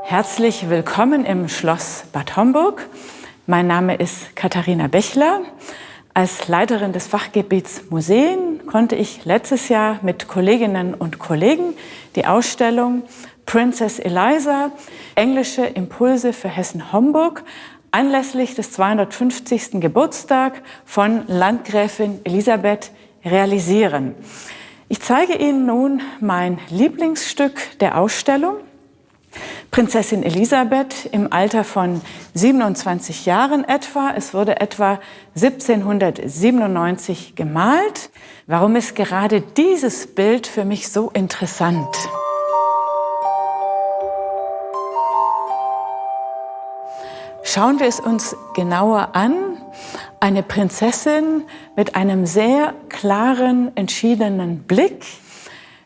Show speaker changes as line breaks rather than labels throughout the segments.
Herzlich willkommen im Schloss Bad Homburg. Mein Name ist Katharina Bechler. Als Leiterin des Fachgebiets Museen konnte ich letztes Jahr mit Kolleginnen und Kollegen die Ausstellung Princess Eliza – Englische Impulse für Hessen-Homburg anlässlich des 250. Geburtstag von Landgräfin Elisabeth realisieren. Ich zeige Ihnen nun mein Lieblingsstück der Ausstellung. Prinzessin Elisabeth im Alter von 27 Jahren etwa. Es wurde etwa 1797 gemalt. Warum ist gerade dieses Bild für mich so interessant? Schauen wir es uns genauer an. Eine Prinzessin mit einem sehr klaren, entschiedenen Blick.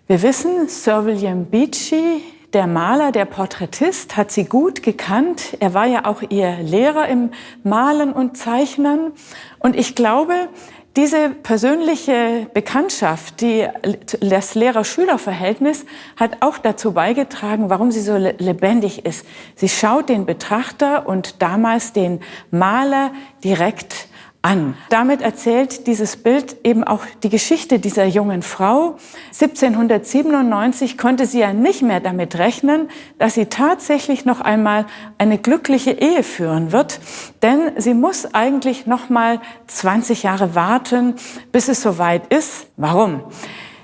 Wir wissen, Sir William Beechey, der Maler, der Porträtist, hat sie gut gekannt. Er war ja auch ihr Lehrer im Malen und Zeichnen. Und ich glaube, diese persönliche Bekanntschaft, das Lehrer-Schüler-Verhältnis, hat auch dazu beigetragen, warum sie so lebendig ist. Sie schaut den Betrachter und damals den Maler direkt an. Damit erzählt dieses Bild eben auch die Geschichte dieser jungen Frau. 1797 konnte sie ja nicht mehr damit rechnen, dass sie tatsächlich noch einmal eine glückliche Ehe führen wird, denn sie muss eigentlich noch mal 20 Jahre warten, bis es soweit ist. Warum?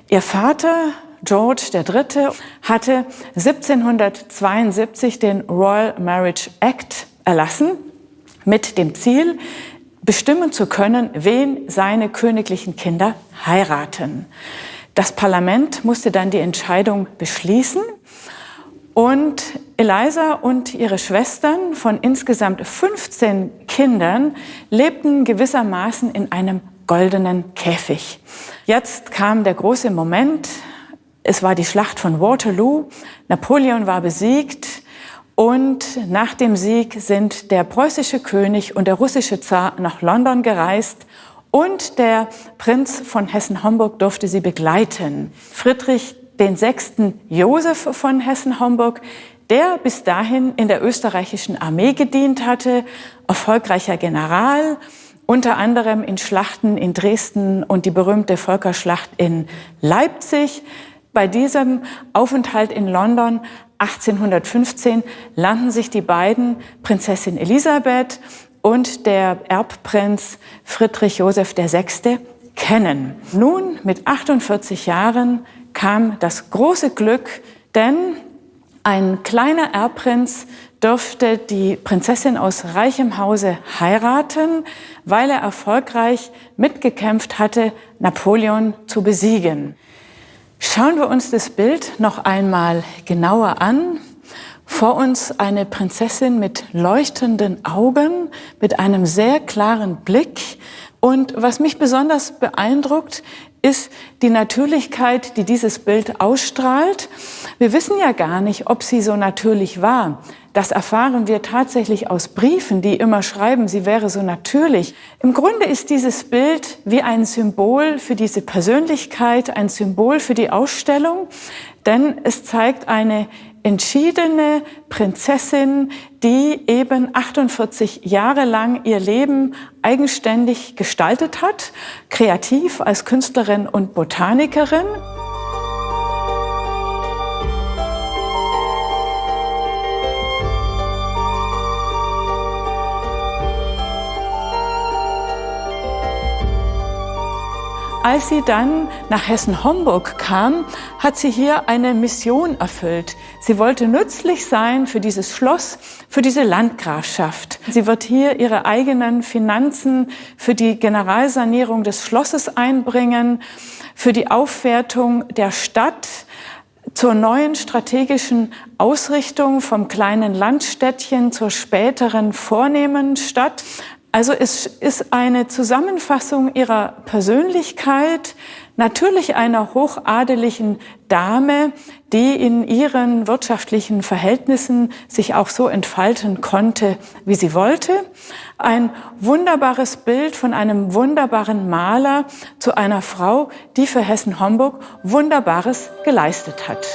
Ihr Vater George III. Hatte 1772 den Royal Marriage Act erlassen mit dem Ziel, bestimmen zu können, wen seine königlichen Kinder heiraten. Das Parlament musste dann die Entscheidung beschließen und Eliza und ihre Schwestern von insgesamt 15 Kindern lebten gewissermaßen in einem goldenen Käfig. Jetzt kam der große Moment. Es war die Schlacht von Waterloo. Napoleon war besiegt. Und nach dem Sieg sind der preußische König und der russische Zar nach London gereist und der Prinz von Hessen-Homburg durfte sie begleiten. Friedrich VI. Joseph von Hessen-Homburg, der bis dahin in der österreichischen Armee gedient hatte, erfolgreicher General, unter anderem in Schlachten in Dresden und die berühmte Völkerschlacht in Leipzig. Bei diesem Aufenthalt in London 1815 lernten sich die beiden, Prinzessin Elisabeth und der Erbprinz Friedrich Joseph VI., kennen. Nun, mit 48 Jahren, kam das große Glück, denn ein kleiner Erbprinz durfte die Prinzessin aus reichem Hause heiraten, weil er erfolgreich mitgekämpft hatte, Napoleon zu besiegen. Schauen wir uns das Bild noch einmal genauer an. Vor uns eine Prinzessin mit leuchtenden Augen, mit einem sehr klaren Blick. Und was mich besonders beeindruckt, ist die Natürlichkeit, die dieses Bild ausstrahlt. Wir wissen ja gar nicht, ob sie so natürlich war. Das erfahren wir tatsächlich aus Briefen, die immer schreiben, sie wäre so natürlich. Im Grunde ist dieses Bild wie ein Symbol für diese Persönlichkeit, ein Symbol für die Ausstellung, denn es zeigt eine entschiedene Prinzessin, die eben 48 Jahre lang ihr Leben eigenständig gestaltet hat, kreativ als Künstlerin und Botanikerin. Als sie dann nach Hessen-Homburg kam, hat sie hier eine Mission erfüllt. Sie wollte nützlich sein für dieses Schloss, für diese Landgrafschaft. Sie wird hier ihre eigenen Finanzen für die Generalsanierung des Schlosses einbringen, für die Aufwertung der Stadt, zur neuen strategischen Ausrichtung vom kleinen Landstädtchen zur späteren vornehmen Stadt. Also es ist eine Zusammenfassung ihrer Persönlichkeit, natürlich einer hochadeligen Dame, die in ihren wirtschaftlichen Verhältnissen sich auch so entfalten konnte, wie sie wollte. Ein wunderbares Bild von einem wunderbaren Maler zu einer Frau, die für Hessen-Homburg Wunderbares geleistet hat.